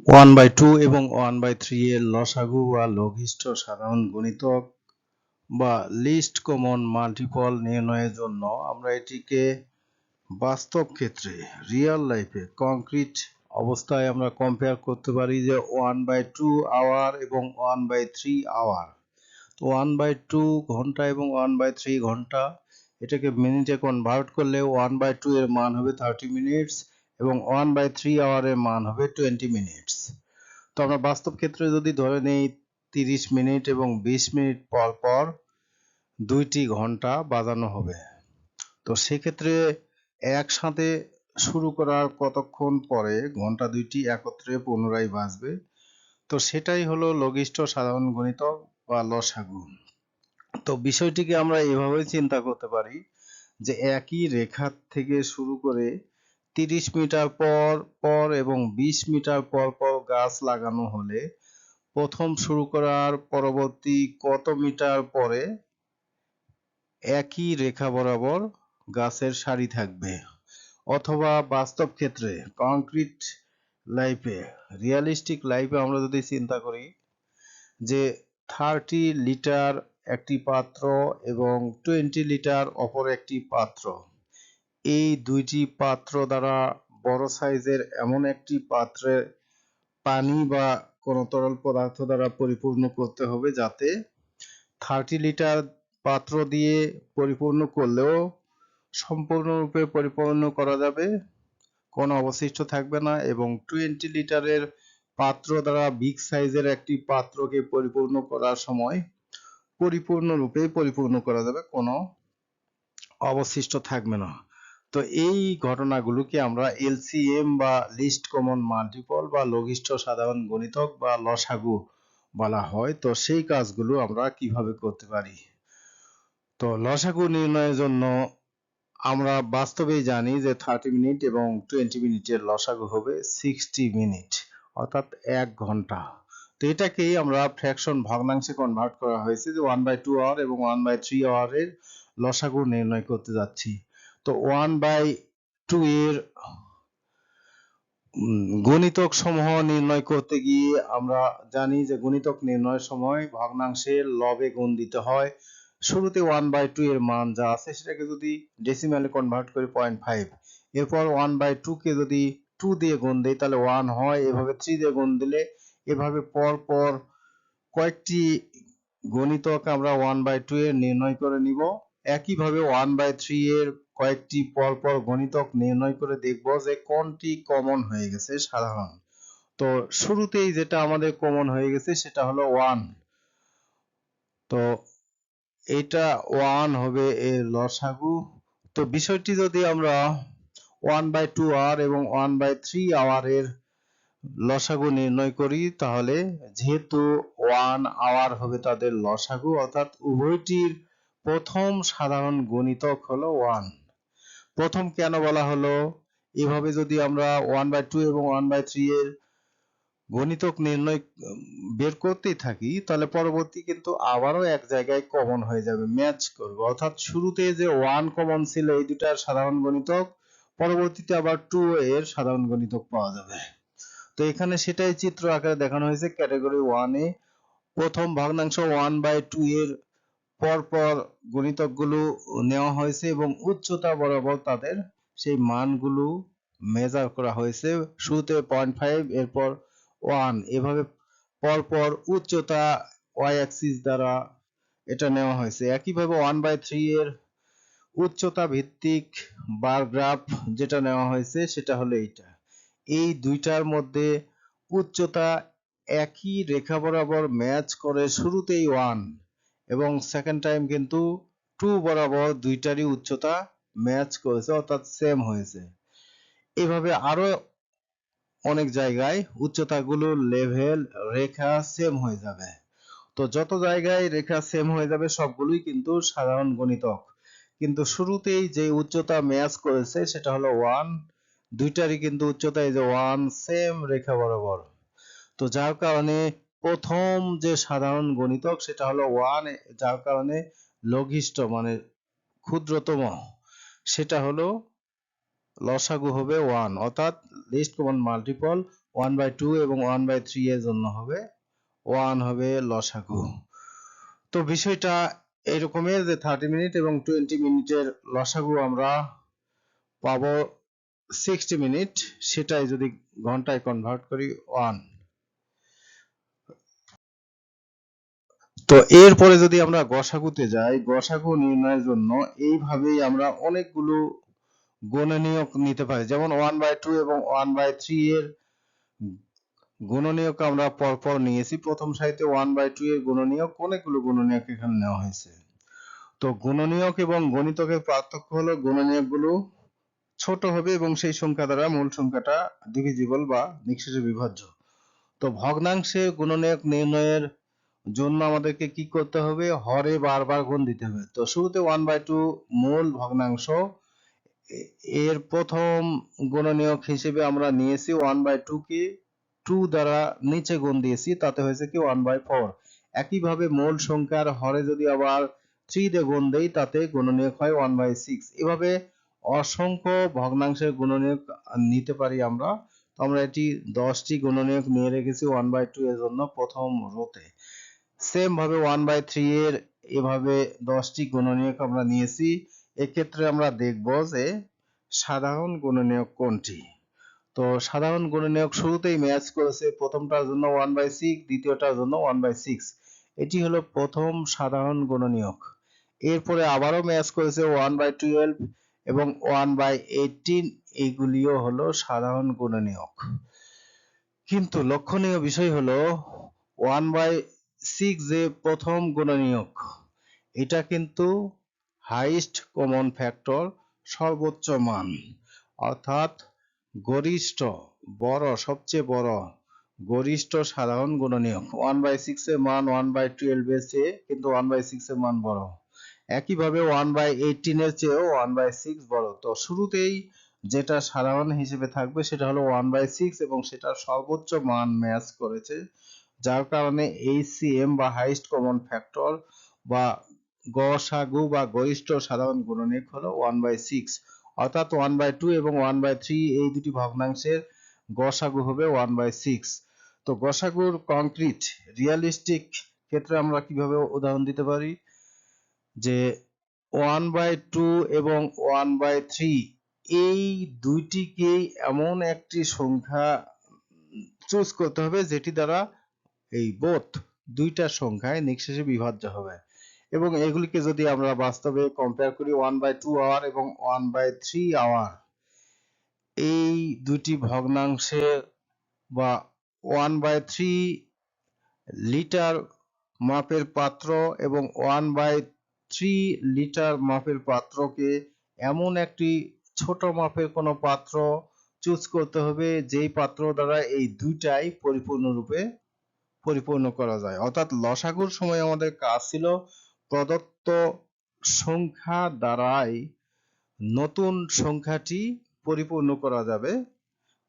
1/2 এবং 1/3 এর লসাগু বা লঘিষ্ঠ সাধারণ গুণিতক বা লিস্ট কমন মাল্টিপল নির্ণয়ের জন্য আমরা এটিকে বাস্তব ক্ষেত্রে রিয়েল লাইফে কংক্রিট অবস্থায় আমরা কম্পেয়ার করতে পারি যে 1/2 আওয়ার এবং 1/3 আওয়ার। তো 1/2 ঘন্টা এবং 1/3 ঘন্টা এটাকে মিনিটে কনভার্ট করলে 1/2 এর মান হবে 30 মিনিটস এবং 1/3 আওয়ারের মান হবে 20 মিনিটস। তো আমরা বাস্তব ক্ষেত্রে যদি ধরে নেই 30 মিনিট এবং 20 মিনিট পর পর দুইটি ঘন্টা বাজানো হবে, তো সেক্ষেত্রে একসাথে শুরু করার কতক্ষণ পরে ঘন্টা দুইটি একত্রে পুনরায় বাজবে। তো সেটাই হলো লঘিষ্ঠ সাধারণ গুণিতক বা লসাগু। তো বিষয়টিকে আমরা এভাবে চিন্তা করতে পারি যে একই রেখা থেকে শুরু করে 30 মিটার পর পর এবং 20 মিটার পর পর গাছ লাগানো হলে প্রথম শুরু করার পরবর্তী কত মিটার পরে একই রেখা বরাবর গাছের সারি থাকবে। অথবা বাস্তব ক্ষেত্রে কংক্রিট লাইফে রিয়েলিস্টিক লাইফে আমরা যদি চিন্তা করি যে 30 লিটার একটি পাত্র এবং 20 লিটার অপর একটি পাত্র, এই দুইটি পাত্র দ্বারা বড় সাইজের এমন একটি পাত্রে পানি বা কোনো তরল পদার্থ দ্বারা পরিপূর্ণ করতে হবে যাতে 30 লিটার পাত্র দিয়ে পরিপূর্ণ করলেও সম্পূর্ণরূপে পরিপূর্ণ করা যাবে, কোনো অবশিষ্ট থাকবে না, এবং 20 লিটারের পাত্র দ্বারা বিগ সাইজের একটি পাত্রকে পরিপূর্ণ করার সময় পরিপূর্ণরূপে পরিপূর্ণ করা যাবে, কোনো অবশিষ্ট থাকবে না। তো এই ঘটনাগুলোকে আমরা এলসিএম বা লিস্ট কমন মাল্টিপল বা লঘিষ্ঠ সাধারণ গুণিতক বা লসাগু বলা হয়। তো সেই কাজগুলো আমরা কিভাবে করতে পারি? তো লসাগু নির্ণয়ের জন্য আমরা বাস্তবেই জানি যে 30 মিনিট এবং 20 মিনিটের লসাগু হবে 60 মিনিট, অর্থাৎ 1 ঘন্টা। তো এটাকেই আমরা ফ্র্যাকশন ভগ্নাংশে কনভার্ট করা হয়েছে যে 1/2 আওয়ার এবং 1/3 আওয়ারের লসাগু নির্ণয় করতে যাচ্ছি। তো 1/2 এর গুণিতক সমূহ নির্ণয় করতে গিয়ে আমরা জানি যে গুণিতক নির্ণয়ের সময় ভগ্নাংশের লবে গুণ দিতে হয়। শুরুতে 1/2 এর মান যা আছে সেটাকে যদি ডেসিমালে কনভার্ট করি 0.5, এরপর 1/2 কে যদি 2 দিয়ে গুণ দেই তাহলে 1 হয়, এভাবে 3 দিয়ে গুণ দিলে, এভাবে পর পর কয়েকটি গণিতক আমরা 1/2 এর নির্ণয় করে নিব। একইভাবে 1/3 এর কয়েকটি পরপর গণিতক নির্ণয় করে দেখব যে কোনটি কমন হয়ে গেছে সাধারণ। তো শুরুতেই যেটা আমাদের কমন হয়ে গেছে সেটা হলো 1। তো এটা 1 হবে এর লসাগু। তো বিষয়টি যদি আমরা 1/2 আওয়ার এবং 1/3 আওয়ারের লসাগু নির্ণয় করি তাহলে যেহেতু 1 আওয়ার হবে তাদের লসাগু, অর্থাৎ উভয়টির প্রথম সাধারণ গুণিতক হলো 1। প্রথম কেন বলা হলো, এভাবে যদি আমরা 1/2 এবং 1/3 এর গণিতক নির্ণয় বের করতেই থাকি তাহলে পরবর্তী কিন্তু আবারও এক জায়গায় কমন হয়ে যাবে, ম্যাচ করবে, অর্থাৎ শুরুতে যে 1 কমন ছিল এই দুটার সাধারণ গণিতক, পরবর্তীতে আবার 2 এর সাধারণ গণিতক পাওয়া যাবে। তো এখানে সেটাই চিত্র আকারে দেখানো হয়েছে। ক্যাটাগরি 1 এ প্রথম ভগ্নাংশ 1/2 এর পরপর গুণিতকগুলো নেওয়া হয়েছে এবং উচ্চতা বরাবর তাদের সেই মানগুলো মেজার করা হয়েছে। শুরুতে 0.5, এরপর 1, এভাবে পরপর উচ্চতা y অ্যাক্সিস দ্বারা এটা নেওয়া হয়েছে। একইভাবে 1/3 এর উচ্চতা ভিত্তিক বার গ্রাফ যেটা নেওয়া হয়েছে সেটা হলো এইটা। এই দুইটার মধ্যে উচ্চতা একই রেখা বরাবর ম্যাচ করে শুরুতেই 1 এবং সেকেন্ড টাইম কিন্তু 2 বরাবর দুইটারই উচ্চতা ম্যাচ করেছে, অর্থাৎ সেম হয়েছে। এভাবে আরো অনেক জায়গায় উচ্চতাগুলো লেভেল রেখা সেম হয়ে যাবে। তো যত জায়গায় রেখা সেম হয়ে যাবে সবগুলোই কিন্তু সাধারণ গণিতক, কিন্তু শুরুতেই যে উচ্চতা ম্যাচ করেছে সেটা হলো 1, দুইটারই কিন্তু উচ্চতা এই যে 1 সেম রেখা বরাবর। তো যার কারণে প্রথম যে সাধারণ গণিতক সেটা হলো 1, যার কারণে লঘিষ্ঠ মানে ক্ষুদ্রতম সেটা হলো লসাগু হবে 1, অর্থাৎ লিস্ট কমন মাল্টিপল 1/2 এবং 1/3 এর জন্য হবে 1 হবে লসাগু। তো বিষয়টা এরকমের যে 30 মিনিট এবং 20 মিনিটের লসাগু আমরা পাবো 60 মিনিট, সেটাই যদি ঘন্টায় কনভার্ট করি 1। তো এরপরে যদি আমরা গসাগুতে যাই, গসাগু নির্ণয়ের জন্য এইভাবেই আমরা অনেকগুলো গুণনীয়ক নিতে পারি। যেমন 1/2 এবং 1/3 এর গুণনীয়ক আমরা পরপর নিয়েছি। প্রথম সারিতে 1/2 এর গুণনীয়ক, অনেকগুলো গুণনীয়ক এখানে নেওয়া হয়েছে। তো গুণনীয়ক এবং গণিতকের পার্থক্য হলো গুণনীয়কগুলো ছোট হবে এবং সেই সংখ্যা দ্বারা মূল সংখ্যাটা ডিভিজিবল বা নিঃশেষে বিভাজ্য। তো ভগ্নাংশে গুণনীয়ক নির্ণয়ের জন্য আমাদেরকে কি করতে হবে? হরে বারবার গুণ দিতে হবে। তো শুরুতে 1/2 মূল ভগ্নাংশ, এর প্রথম গুণনীয়ক হিসেবে আমরা নিয়েছি 1/2 কে 2 দ্বারা নিচে গুণ দিয়েছি, তাতে হয়েছে কি 1/4। একইভাবে মূল সংখ্যার হরে যদি আবার 3 দিয়ে গুণ দেই, তাতে গুণনীয়ক হয় 1/6। এভাবে অসংখ্য ভগ্নাংশের গুণনীয়ক নিতে পারি আমরা। তো আমরা এটি 10টি গুণনীয়ক নিয়ে রেখেছি 1/2 এর জন্য প্রথম রোতে। সেম ভাবে 1/3 এর এভাবে 10টি গুণনীয়ক আমরা নিয়েছি। এক্ষেত্রে আমরা দেখব যে সাধারণ গুণনীয়ক কোনটি। তো সাধারণ গুণনীয়ক শুরুতেই ম্যাচ করেছে, প্রথমটার জন্য 1/6, দ্বিতীয়টার জন্য 1/6। এটি হলো প্রথম সাধারণ গুণনীয়ক। এরপরে আবারও ম্যাচ করেছে 1/12 এবং 1/18, এইগুলিও হলো সাধারণ গুণনীয়ক। কিন্তু লক্ষণীয় বিষয় হলো 1/6 যে প্রথম গুণনীয়ক, এটা কিন্তু হাইয়েস্ট কমন ফ্যাক্টর, সর্বোচ্চ মান, অর্থাৎ গরিষ্ঠ বড়, সবচেয়ে বড় গরিষ্ঠ সাধারণ গুণনীয়ক। 1/6 এর মান 1/12 এর চেয়ে কিন্তু 1/6 এর মান বড়। একইভাবে 1/18 এর চেয়েও 1/6 বড়। তো শুরুতেই যেটা সাধারণ হিসেবে থাকবে সেটা হলো 1/6 এবং সেটার সর্বোচ্চ মান ম্যাচ করেছে, যার কারণে HCM বা হাইয়েস্ট কমন ফ্যাক্টর বা গসাগু বা গরিষ্ঠ সাধারণ গুণনীয়ক হলো 1/6। অর্থাৎ 1/2 এবং 1/3 এই দুটি ভগ্নাংশের গসাগু হবে 1/6। তো গসাগুর কংক্রিট রিয়ালিস্টিক ক্ষেত্রে আমরা কিভাবে উদাহরণ দিতে পারি যে 1/2 এবং 1/3 এই দুইটিকেই এমন একটি সংখ্যা চুজ করতে হবে যেটি দ্বারা এই বোথ দুইটা সংখ্যায় নিঃশেষে বিভাজ্য হবে। এবং এগুলিকে যদি আমরা বাস্তবে কম্পেয়ার করি 1/2 আওয়ার এবং 1/3 আওয়ার, এই দুটি ভগ্নাংশের বা 1/3 লিটার মাপের পাত্র এবং 1/3 লিটার মাপের পাত্রকে এমন একটি ছোট মাপের কোনো পাত্র চুজ করতে হবে যেই পাত্র দ্বারা এই দুইটাই পরিপূর্ণরূপে পরিপূর্ণ করা যায়। অর্থাৎ লসাগুর সময় আমাদের কাজ ছিল প্রদত্ত সংখ্যা দ্বারাই নতুন সংখ্যাটি পরিপূর্ণ করা যাবে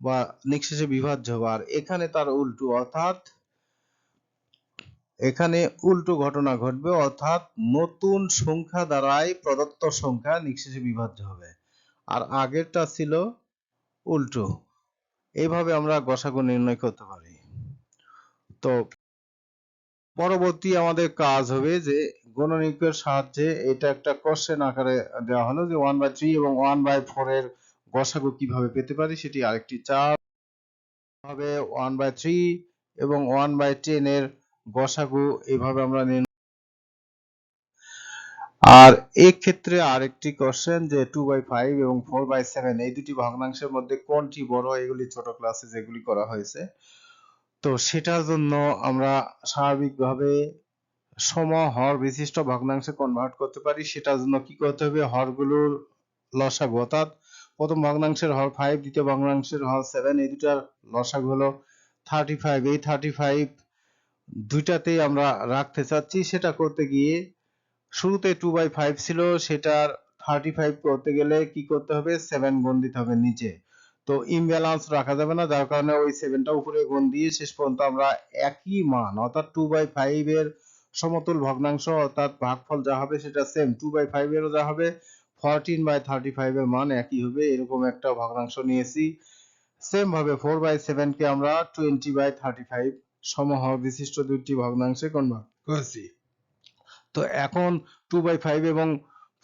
বা নিঃশেষে বিভাজ্য হবে। আর এখানে তার উল্টো, অর্থাৎ এখানে উল্টো ঘটনা ঘটবে, অর্থাৎ নতুন সংখ্যা দ্বারাই প্রদত্ত সংখ্যা নিঃশেষে বিভাজ্য হবে। আর আগেরটা ছিল উল্টো। এইভাবে আমরা গসাগু নির্ণয় করতে পারি। তো পরবর্তী আমাদের কাজ হবে যে গুণনীয়কের সাহায্যে, এটা একটা কোশ্চেন আকারে দেওয়া হলো যে 1/3 এবং 1/4 এর গসাগু কিভাবে পেতে পারি, সেটি আরেকটি চার্ট হবে। 1/3 এবং 1/10 এর গসাগু এইভাবে আমরা আর এই ক্ষেত্রে আরেকটি কোশ্চেন যে 2/5 এবং 4/7 এই দুটি ভগ্নাংশের মধ্যে কোনটি বড়, এগুলি ছোট ক্লাসে যেগুলি করা হয়েছে। তো সেটার জন্য আমরা স্বাভাবিকভাবে সমহর বিশিষ্ট ভগ্নাংশে কনভার্ট করতে পারি। সেটার জন্য কি করতে হবে? হরগুলোর লসাগু, অর্থাৎ প্রথম ভগ্নাংশের হর 5, দ্বিতীয় ভগ্নাংশের হর 7, এই দুটার লসাগু হলো 35। এই 35 দুইটাতেই আমরা রাখতে চাচ্ছি। সেটা করতে গিয়ে শুরুতে 2/5 ছিল, সেটার 35 করতে গেলে কি করতে হবে? 7 গুণ দিতে হবে নিচে। তো ইমব্যালেন্স রাখা যাবে না, যার কারণে ওই 7টা উপরে গুণ দিয়ে শেষ পর্যন্ত আমরা একই মান, অর্থাৎ 2/5 এর সমতুল ভগ্নাংশ, অর্থাৎ ভাগফল যা হবে সেটা সেম, 2/5 এরও যা হবে 14/35 এর মান একই হবে, এরকম একটা ভগ্নাংশ নিয়েছি। সেম ভাবে 4/7 কে আমরা 20/35 সমহর বিশিষ্ট দুইটি ভগ্নাংশে কনভার্ট করেছি। তো এখন 2/5 এবং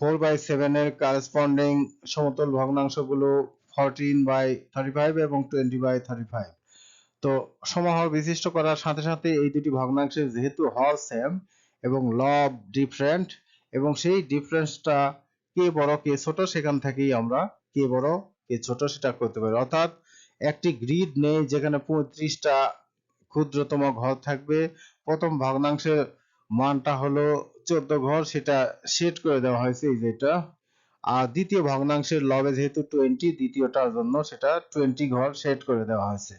4/7 এর কারেসপন্ডিং সমতল ভগ্নাংশগুলো 14/35 এবং 20/35। তো সমহর বিশিষ্ট করার সাথে সাথে এই দুটি ভগ্নাংশের যেহেতু হর সেম এবং লব ডিফারেন্ট এবং সেই ডিফারেন্সটা কে বড় কে ছোট সেখান থেকেই আমরা কে বড় কে ছোট সেটা করতে পারি। অর্থাৎ একটি গ্রিড নেই যেখানে 35টা ক্ষুদ্রতম ঘর থাকবে, প্রথম ভগ্নাংশের মানটা হলো 14 ঘর, সেটা সেট করে দেওয়া হয়েছে এই যেটা। আর দ্বিতীয় ভগ্নাংশের লবে যেহেতু 20, দ্বিতীয়টার জন্য সেটা 20 ঘর সেট করে দেওয়া হয়েছে।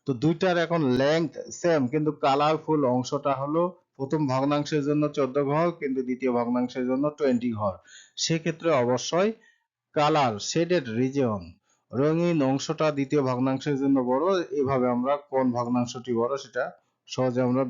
তো দুইটার এখন লেংথ সেম কিন্তু কালারফুল অংশটা হলো প্রথম ভগ্নাংশের জন্য 14 ঘর কিন্তু দ্বিতীয় ভগ্নাংশের জন্য 20 ঘর। সেক্ষেত্রে অবশ্যই কালার শেডেড রিজিয়ন রঙিন অংশটা দ্বিতীয় ভগ্নাংশের জন্য বড়। এভাবে আমরা কোন ভগ্নাংশটি বড় সেটা সহজে আমরা